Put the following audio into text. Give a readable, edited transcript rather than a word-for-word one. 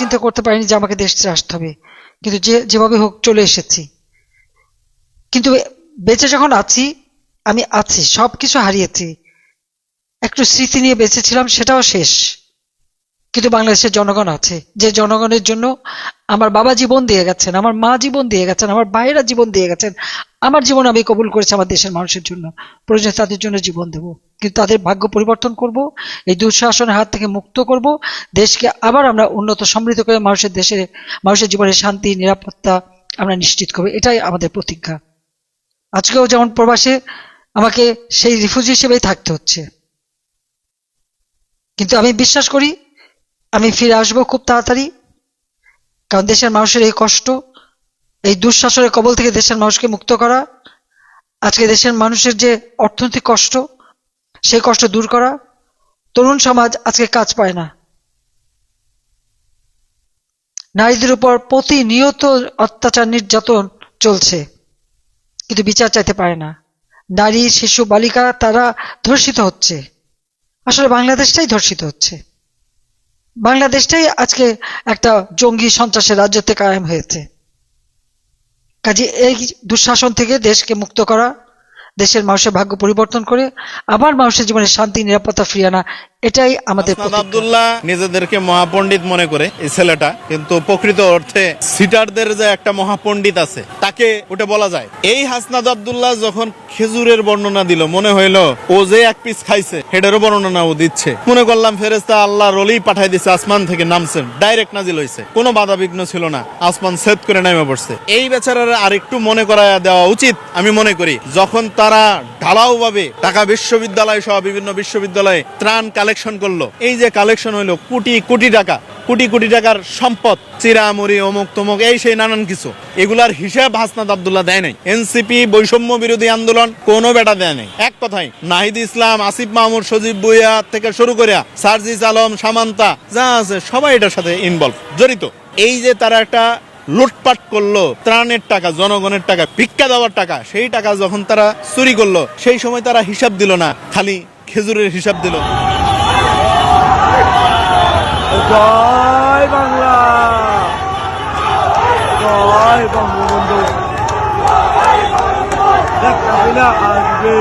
চিন্তা করতে পারিনি যে আমাকে দেশ ছেড়ে আসতে হবে, কিন্তু যেভাবে হোক চলে এসেছি। কিন্তু বেঁচে যখন আছি, আমি আছি, সবকিছু হারিয়েছি, একটু স্মৃতি নিয়ে বেঁচেছিলাম, সেটাও শেষ। কিন্তু বাংলাদেশের জনগণ আছে, যে জনগণের জন্য আমার বাবা জীবন দিয়ে গেছেন, আমার মা জীবন দিয়ে গেছেন, আমার ভাইয়েরা জীবন দিয়ে গেছেন, আমার জীবন আমি কবুল করেছি আমার দেশের মানুষের জন্য, প্রয়োজন তাদের জন্য জীবন দেব। কিন্তু তাদের ভাগ্য পরিবর্তন করব, এই দুঃশাসনের হাত থেকে মুক্ত করব, দেশকে আবার আমরা উন্নত সমৃদ্ধ করে মানুষের জীবনে শান্তি নিরাপত্তা আমরা নিশ্চিত করবো। এটাই আমাদের প্রতিজ্ঞা। আজকেও যেমন প্রবাসে আমাকে সেই রিফিউজি হিসেবেই থাকতে হচ্ছে, কিন্তু আমি বিশ্বাস করি আমি ফিরে আসবো খুব তাড়াতাড়ি। কারণ দেশের মানুষের এই কষ্ট, এই দুঃশাসনের কবল থেকে দেশের মানুষকে মুক্ত করা, আজকে দেশের মানুষের যে অর্থনৈতিক কষ্ট, সেই কষ্ট দূর করা। তরুণ সমাজ আজকে কাজ পায় না, নারীদের উপর প্রতিনিয়ত অত্যাচার নির্যাতন চলছে, কিন্তু বিচার চাইতে পারে না। নারী শিশু বালিকা তারা ধর্ষিত হচ্ছে। আসলে বাংলাদেশটাই ধর্ষিত হচ্ছে, বাংলাদেশটাই আজকে একটা জঙ্গি সন্ত্রাসের রাজ্যতে কায়েম হয়েছে। কাজে এই দুঃশাসন থেকে দেশকে মুক্ত করা, দেশের মানুষের ভাগ্য পরিবর্তন করে আবার মানুষের জীবনে শান্তি নিরাপত্তা ফিরিয়ে আনা, এটাই আমাদের হাসনাত আব্দুল্লাহ নিজেদেরকে মহাপণ্ডিত মনে করে এই ছেলেটা, কিন্তু প্রকৃত অর্থে সিটারদের যে একটা মহাপণ্ডিত আছে তাকে ওটা বলা যায়। এই হাসনাত আব্দুল্লাহ যখন খেজুরের বর্ণনা দিল, মনে হইলো ও যে এক পিস খাইছে সেটারও বর্ণনা ও দিচ্ছে। মনে করলাম ফেরেশতা আল্লাহর ওলি পাঠাই দিচ্ছে, আসমান থেকে নামছেন, ডাইরেক্ট নাজিল হয়েছে, কোনো বাধা বিঘ্ন ছিল না, আসমান সেট করে নেমে পড়ছে। এই বেচারার আরেকটু মনে করায় দেওয়া উচিত আমি মনে করি, যখন তারা ঢালাও ভাবে ঢাকা বিশ্ববিদ্যালয় সহ বিভিন্ন বিশ্ববিদ্যালয়ে ত্রাণ কালেকশন করলো। এই যে কালেকশন হইলো কোটি কোটি টাকা, কোটি কোটি টাকার সম্পদ, চিরামুড়ি অমুক তমুক এই সেই নানান কিছু, এগুলার হিসাব হাসনাত আব্দুল্লাহ দেয় নাই। এনসিপি বৈষম্য বিরোধী আন্দোলন কোনো বেটা দেয় নাই। এক কথায় নাহিদ ইসলাম, আসিফ মাহমুদ, সজীব ভুইয়া থেকে শুরু করে সার্জিস আলম, সামান্তা যা আছে সবাই এটার সাথে ইনভলভ, জড়িত। এই যে তারা একটা লুটপাট করলো, ত্রাণের টাকা, জনগণের টাকা, ভিক্ষা দেওয়ার টাকা, সেই টাকা যখন তারা চুরি করলো, সেই সময় তারা হিসাব দিল না, খালি খেজুরের হিসাব দিল। জয় বাংলা, জয় বঙ্গবন্ধু। আসবে